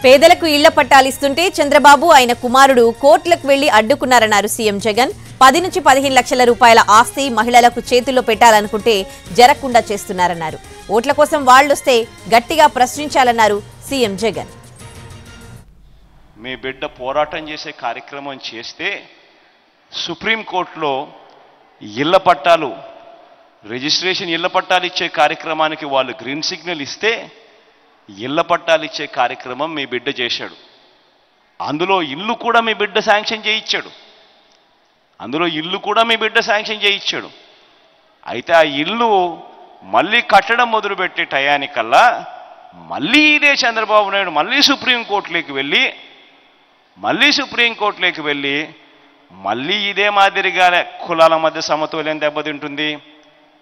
పేదలకు ఇళ్ల పట్టాలిస్తుంటే చంద్రబాబు ఆయన కుమారుడు కోర్టులకు వెళ్లి అడ్డుకున్నారన్నారు సీఎం జగన్. 10 నుంచి 15 లక్షల రూపాయల ఆస్తి మహిళలకు చేతుల్లో పెట్టాలనుకుంటే జరగకుండా చేస్తున్నారన్నారు. ఓట్ల కోసం వాళ్లొస్తే గట్టిగా ప్రశ్నించాలన్నారు సీఎం జగన్. మీ బిడ్డ పోరాటం చేసే కార్యక్రమం చేస్తే సుప్రీంకోర్టులో ఇళ్ల పట్టాలు రిజిస్ట్రేషన్ ఇళ్ల పట్టాలు ఇచ్చే కార్యక్రమానికి వాళ్ళు గ్రీన్ సిగ్నల్ ఇస్తే ఇళ్ల పట్టాలు ఇచ్చే కార్యక్రమం మీ బిడ్డ చేశాడు. అందులో ఇల్లు కూడా మీ బిడ్డ శాంక్షన్ చేయించాడు. అయితే ఆ ఇల్లు మళ్ళీ కట్టడం మొదలుపెట్టే టయానికల్లా మళ్ళీ ఇదే చంద్రబాబు నాయుడు మళ్ళీ సుప్రీంకోర్టులోకి వెళ్ళి మళ్ళీ ఇదే మాదిరిగా కులాల మధ్య సమతుల్యం దెబ్బతింటుంది,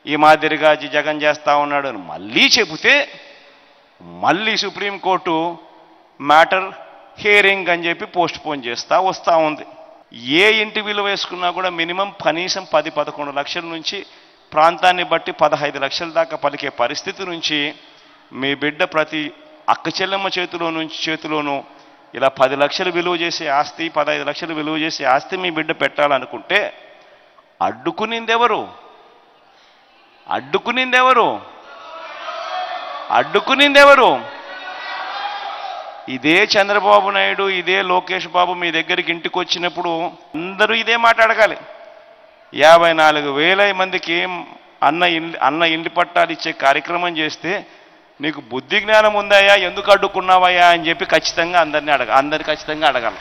ఈ మాదిరిగా జగన్ చేస్తా ఉన్నాడు అని మళ్ళీ చెబితే మళ్ళీ సుప్రీంకోర్టు మ్యాటర్ హియరింగ్ అని చెప్పి పోస్ట్ పోన్ చేస్తా వస్తూ ఉంది. ఏ ఇంటి విలువ వేసుకున్నా కూడా మినిమం కనీసం 10-11 లక్షల నుంచి ప్రాంతాన్ని బట్టి 15 లక్షల దాకా పలికే పరిస్థితి నుంచి మీ బిడ్డ ప్రతి అక్క చెల్లెమ్మ చేతిలోనూ ఇలా 10 లక్షలు విలువ చేసే ఆస్తి 15 లక్షలు విలువ చేసే ఆస్తి మీ బిడ్డ పెట్టాలనుకుంటే అడ్డుకునిందెవరు? ఇదే చంద్రబాబు నాయుడు ఇదే లోకేష్ బాబు మీ దగ్గరికి ఇంటికి వచ్చినప్పుడు అందరూ ఇదే మాట అడగాలి. 54,000 మందికి అన్న ఇంటి పట్టాలు ఇచ్చే కార్యక్రమం చేస్తే నీకు బుద్ధి జ్ఞానం ఉందాయా, ఎందుకు అడ్డుకున్నావయ్యా అని చెప్పి ఖచ్చితంగా అందరినీ ఖచ్చితంగా అడగాలి.